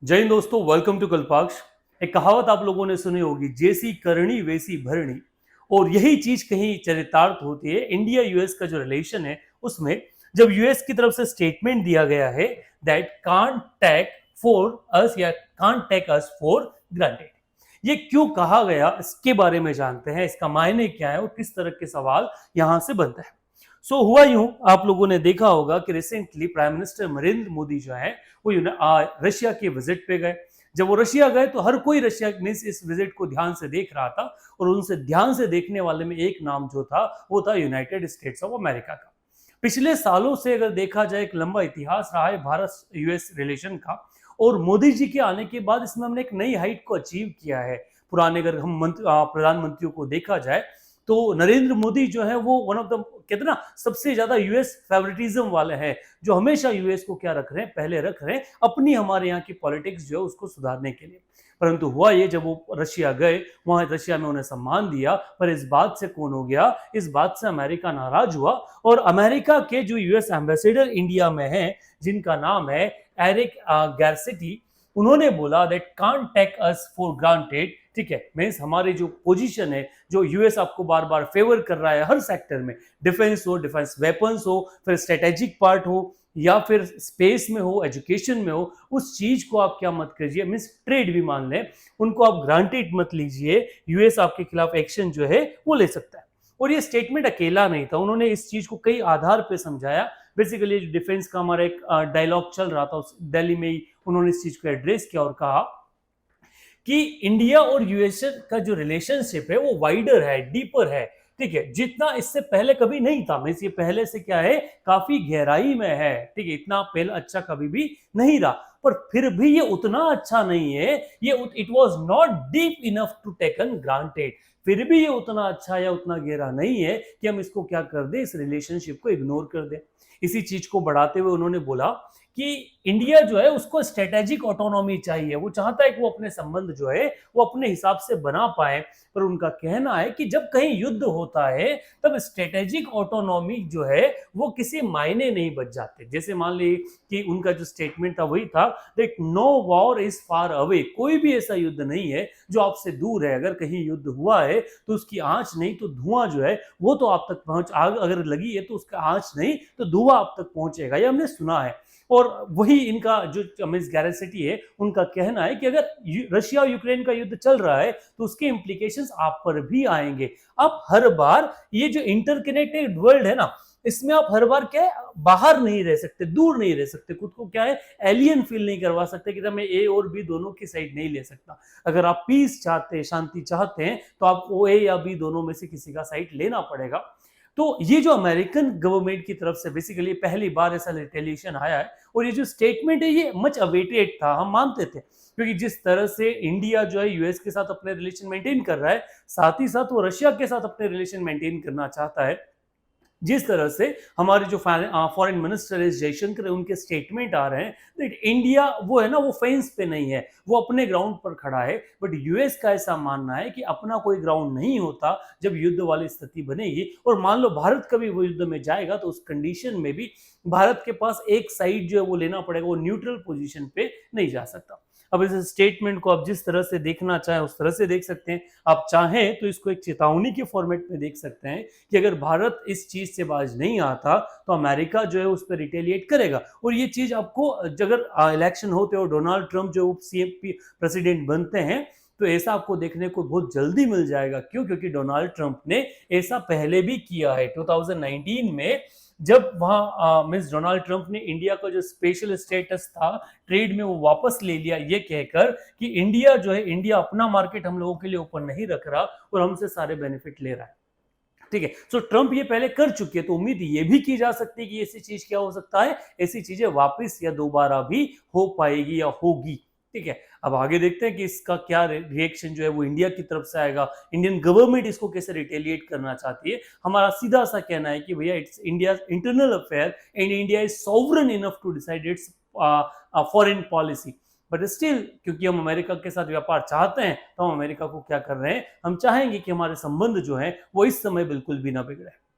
जय हिंद दोस्तों, welcome to कल्पाक्ष। एक कहावत आप लोगों ने सुनी होगी, जैसी करनी वैसी भरनी। और यही चीज कहीं चरितार्थ होती है इंडिया यूएस का जो रिलेशन है उसमें, जब यूएस की तरफ से स्टेटमेंट दिया गया है that can't take for us या can't take us for granted. ये क्यों कहा गया इसके बारे में जानते हैं, इसका मायने क्या है और किस तरह के सवाल यहां से बनते हैं। हुआ यूं, आप लोगों ने देखा होगा कि recently prime minister Narendra Modi जो है वो रशिया के विजिट पे गए। जब वो रशिया गए तो हर कोई रशिया में इस विजिट को ध्यान से देख रहा था, और उनसे ध्यान से देखने वाले में एक नाम जो था वो था यूनाइटेड स्टेट्स ऑफ अमेरिका का। पिछले सालों से अगर देखा जाए एक लंबा इतिहास रहा है भारत यूएस रिलेशन का, और मोदी जी के आने के बाद इसमें हमने एक नई हाइट को अचीव किया है। पुराने अगर हम प्रधानमंत्रियों को देखा जाए तो नरेंद्र मोदी जो है वो वन ऑफ द, कहते ना, सबसे ज्यादा यूएस फेवरेटिज्म वाले हैं, जो हमेशा यूएस को क्या रख रहे हैं, पहले रख रहे हैं अपनी, हमारे यहाँ की पॉलिटिक्स जो है उसको सुधारने के लिए। परंतु हुआ ये, जब वो रशिया गए, वहां रशिया में उन्हें सम्मान दिया, पर इस बात से कौन हो गया, इस बात से अमेरिका नाराज हुआ। और अमेरिका के जो यूएस एम्बेसडर इंडिया में है, जिनका नाम है एरिक गैरसेटी, उन्होंने बोला that can't take us for granted. ठीक है, मींस हमारी जो पोजीशन है, जो यूएस आपको बार बार फेवर कर रहा है हर सेक्टर में, डिफेंस हो, डिफेंस वेपन्स हो, फिर स्ट्रेटेजिक पार्ट हो, या फिर स्पेस में हो, एजुकेशन में हो, उस चीज को आप क्या मत कीजिए, मींस ट्रेड भी मान लें, उनको आप ग्रांटेड मत लीजिए। यूएस आपके खिलाफ एक्शन जो है वो ले सकता है। और ये स्टेटमेंट अकेला नहीं था, उन्होंने इस चीज को कई आधार पर समझाया। बेसिकली डिफेंस का हमारा एक डायलॉग चल रहा था, उस दिल्ली में ही उन्होंने इस चीज को एड्रेस किया और कहा कि इंडिया और यूएस का जो रिलेशनशिप है वो वाइडर है, डीपर है। ठीक है, जितना इससे पहले कभी नहीं था। मींस ये पहले से क्या है, काफी गहराई में है। ठीक है, इतना पहले अच्छा कभी भी नहीं रहा, पर फिर भी ये उतना अच्छा नहीं है। ये it was not deep enough to taken granted. फिर भी ये उतना अच्छा या उतना गहरा नहीं है कि हम इसको क्या कर दें, इस रिलेशनशिप को इग्नोर कर दें। इसी चीज को बढ़ाते हुए उन्होंने बोला कि इंडिया जो है उसको स्ट्रेटेजिक ऑटोनॉमी चाहिए। वो चाहता है कि वो अपने संबंध जो है वो अपने हिसाब से बना पाए, पर उनका कहना है कि जब कहीं युद्ध होता है तब स्ट्रेटेजिक ऑटोनॉमी जो है वो किसी मायने नहीं बच जाते। जैसे मान ली कि उनका जो स्टेटमेंट था वही था that no war is far away. कोई भी ऐसा युद्ध नहीं है जो आपसे दूर है। अगर कहीं युद्ध हुआ है तो उसकी आंच नहीं तो धुआं जो है वो तो आप तक पहुंच, आग अगर लगी है तो उसका आंच नहीं तो धुआं आप तक पहुंचेगा। ये हमने सुना है। और वही इनका जो मिस गैरेसिटी है, उनका कहना है कि अगर रशिया और यूक्रेन का युद्ध चल रहा है तो उसके इंप्लीकेशंस आप पर भी आएंगे। आप हर बार, ये जो इंटरकनेक्टेड वर्ल्ड है ना, इसमें आप हर बार क्या है, बाहर नहीं रह सकते, दूर नहीं रह सकते, खुद को क्या है, एलियन फील नहीं करवा सकते कि मैं ए और बी दोनों की साइड नहीं ले सकता। अगर आप पीस चाहते हैं, शांति चाहते हैं, तो आपको ए या बी दोनों में से किसी का साइड लेना पड़ेगा। तो ये जो अमेरिकन गवर्नमेंट की तरफ से बेसिकली पहली बार ऐसा रिटेलिएशन आया है, और ये जो स्टेटमेंट है ये मच अवेटेड था, हम मानते थे, क्योंकि जिस तरह से इंडिया जो है यूएस के साथ अपने रिलेशन मेंटेन कर रहा है, साथ ही साथ वो रशिया के साथ अपने रिलेशन मेंटेन करना चाहता है। जिस तरह से हमारे जो फॉरेन मिनिस्टर है जयशंकर है, उनके स्टेटमेंट आ रहे हैं दैट इंडिया वो है ना, वो फेंस पे नहीं है, वो अपने ग्राउंड पर खड़ा है। बट यूएस का ऐसा मानना है कि अपना कोई ग्राउंड नहीं होता जब युद्ध वाली स्थिति बनेगी। और मान लो भारत कभी वो युद्ध में जाएगा तो उस कंडीशन में भी भारत के पास एक साइड जो है वो लेना पड़ेगा, वो न्यूट्रल पोजीशन पे नहीं जा सकता। अब इस स्टेटमेंट को आप जिस तरह से देखना चाहें उस तरह से देख सकते हैं। आप चाहें तो इसको एक चेतावनी के फॉर्मेट में देख सकते हैं कि अगर भारत इस चीज से बाज नहीं आता तो अमेरिका जो है उस पर रिटेलिएट करेगा। और ये चीज आपको, अगर इलेक्शन होते और डोनाल्ड ट्रंप जो सीएम प्रेसिडेंट बनते हैं तो ऐसा आपको देखने को बहुत जल्दी मिल जाएगा। क्यों? क्योंकि डोनाल्ड ट्रंप ने ऐसा पहले भी किया है। 2019 में जब वहां मिस डोनाल्ड ट्रंप ने इंडिया का जो स्पेशल स्टेटस था ट्रेड में वो वापस ले लिया, ये कहकर कि इंडिया जो है, इंडिया अपना मार्केट हम लोगों के लिए ओपन नहीं रख रहा और हमसे सारे बेनिफिट ले रहा है। ठीक है, सो ट्रंप ये पहले कर चुके हैं, तो उम्मीद ये भी की जा सकती है कि ऐसी चीज क्या हो सकता है, ऐसी चीजें वापस या दोबारा भी हो पाएगी या होगी। ठीक है, अब आगे देखते हैं कि इसका क्या रिएक्शन जो है वो इंडिया की तरफ से आएगा। इंडियन गवर्नमेंट इसको कैसे रिटेलिएट करना चाहती है। हमारा सीधा सा कहना है कि भैया it's India internal affair and India is sovereign enough to decide its foreign policy. But still, क्योंकि हम अमेरिका के साथ व्यापार चाहते हैं तो हम अमेरिका को क्या कर रहे हैं, हम चाहेंगे कि हमारे संबंध जो है वो इस समय बिल्कुल भी ना बिगड़े।